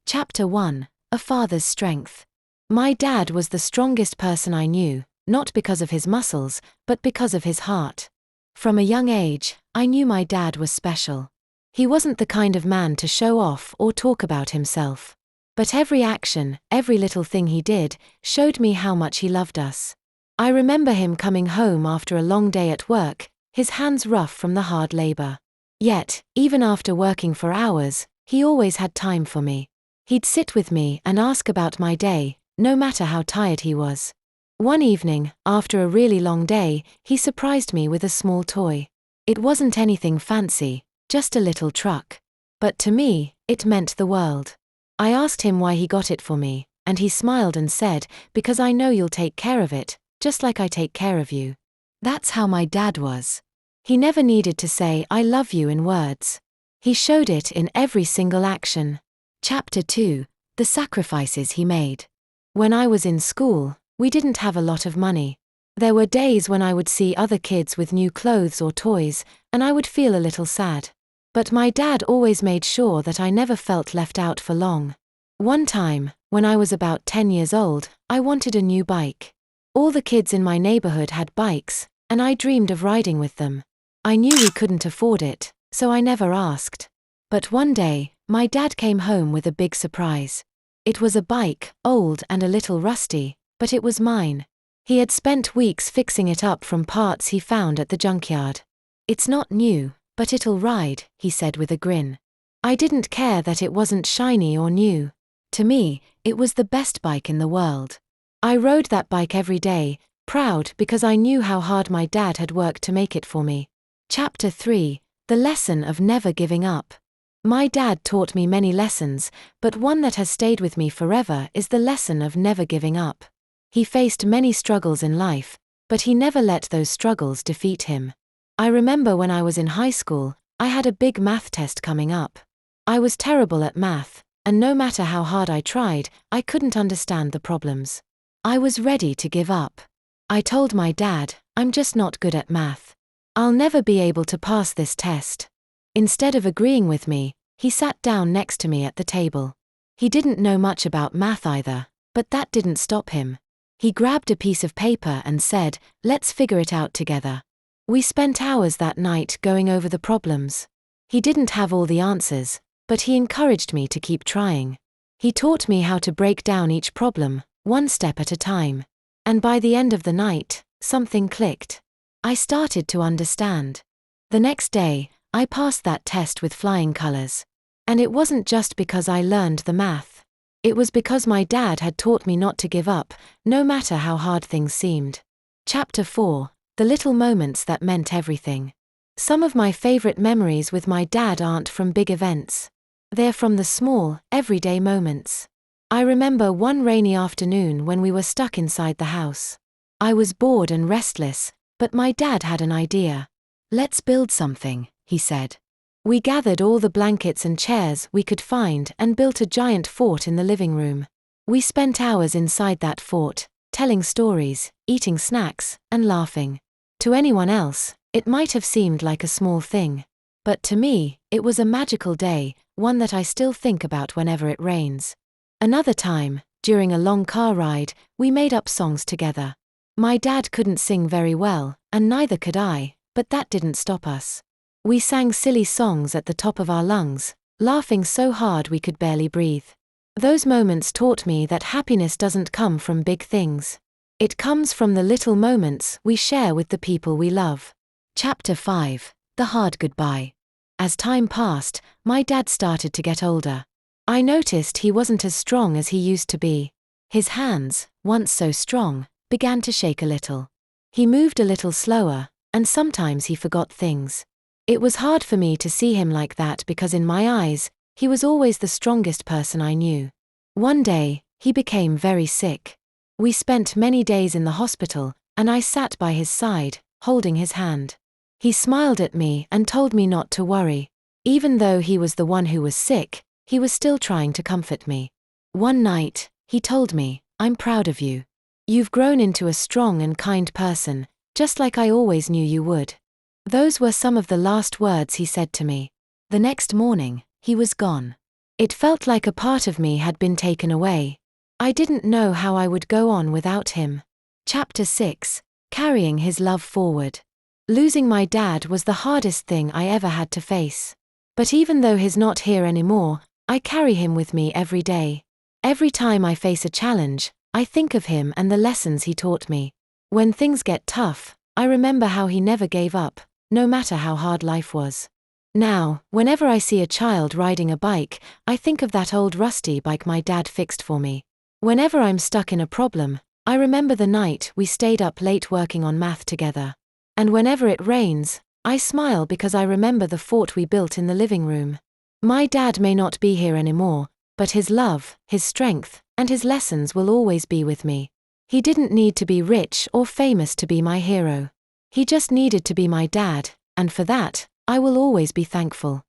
Chapter 1: A Father's Strength. My dad was the strongest person I knew, not because of his muscles, but because of his heart. From a young age, I knew my dad was special. He wasn't the kind of man to show off or talk about himself. But every action, every little thing he did, showed me how much he loved us. I remember him coming home after a long day at work, his hands rough from the hard labor. Yet, even after working for hours, he always had time for me. He'd sit with me and ask about my day, no matter how tired he was. One evening, after a really long day, he surprised me with a small toy. It wasn't anything fancy, just a little truck. But to me, it meant the world. I asked him why he got it for me, and he smiled and said, "Because I know you'll take care of it, just like I take care of you." That's how my dad was. He never needed to say "I love you" in words. He showed it in every single action. Chapter 2: The Sacrifices He Made. When I was in school, we didn't have a lot of money. There were days when I would see other kids with new clothes or toys, and I would feel a little sad. But my dad always made sure that I never felt left out for long. One time, when I was about 10 years old, I wanted a new bike. All the kids in my neighborhood had bikes, and I dreamed of riding with them. I knew we couldn't afford it, so I never asked. But one day, my dad came home with a big surprise. It was a bike, old and a little rusty, but it was mine. He had spent weeks fixing it up from parts he found at the junkyard. "It's not new, but it'll ride," he said with a grin. I didn't care that it wasn't shiny or new. To me, it was the best bike in the world. I rode that bike every day, proud because I knew how hard my dad had worked to make it for me. Chapter 3: The Lesson of Never Giving Up. My dad taught me many lessons, but one that has stayed with me forever is the lesson of never giving up. He faced many struggles in life, but he never let those struggles defeat him. I remember when I was in high school, I had a big math test coming up. I was terrible at math, and no matter how hard I tried, I couldn't understand the problems. I was ready to give up. I told my dad, "I'm just not good at math. I'll never be able to pass this test." Instead of agreeing with me, he sat down next to me at the table. He didn't know much about math either, but that didn't stop him. He grabbed a piece of paper and said, "Let's figure it out together." We spent hours that night going over the problems. He didn't have all the answers, but he encouraged me to keep trying. He taught me how to break down each problem, one step at a time. And by the end of the night, something clicked. I started to understand. The next day, I passed that test with flying colors. And it wasn't just because I learned the math. It was because my dad had taught me not to give up, no matter how hard things seemed. Chapter 4: The Little Moments That Meant Everything. Some of my favorite memories with my dad aren't from big events. They're from the small, everyday moments. I remember one rainy afternoon when we were stuck inside the house. I was bored and restless, but my dad had an idea. "Let's build something," he said. We gathered all the blankets and chairs we could find and built a giant fort in the living room. We spent hours inside that fort, telling stories, eating snacks, and laughing. To anyone else, it might have seemed like a small thing. But to me, it was a magical day, one that I still think about whenever it rains. Another time, during a long car ride, we made up songs together. My dad couldn't sing very well, and neither could I, but that didn't stop us. We sang silly songs at the top of our lungs, laughing so hard we could barely breathe. Those moments taught me that happiness doesn't come from big things. It comes from the little moments we share with the people we love. Chapter 5: The Hard Goodbye. As time passed, my dad started to get older. I noticed he wasn't as strong as he used to be. His hands, once so strong, began to shake a little. He moved a little slower, and sometimes he forgot things. It was hard for me to see him like that because in my eyes, he was always the strongest person I knew. One day, he became very sick. We spent many days in the hospital, and I sat by his side, holding his hand. He smiled at me and told me not to worry. Even though he was the one who was sick, he was still trying to comfort me. One night, he told me, "I'm proud of you. You've grown into a strong and kind person, just like I always knew you would." Those were some of the last words he said to me. The next morning, he was gone. It felt like a part of me had been taken away. I didn't know how I would go on without him. Chapter 6. Carrying his love forward. Losing my dad was the hardest thing I ever had to face. But even though he's not here anymore, I carry him with me every day. Every time I face a challenge, I think of him and the lessons he taught me. When things get tough, I remember how he never gave up, no matter how hard life was. Now, whenever I see a child riding a bike, I think of that old rusty bike my dad fixed for me. Whenever I'm stuck in a problem, I remember the night we stayed up late working on math together. And whenever it rains, I smile because I remember the fort we built in the living room. My dad may not be here anymore, but his love, his strength, and his lessons will always be with me. He didn't need to be rich or famous to be my hero. He just needed to be my dad, and for that, I will always be thankful.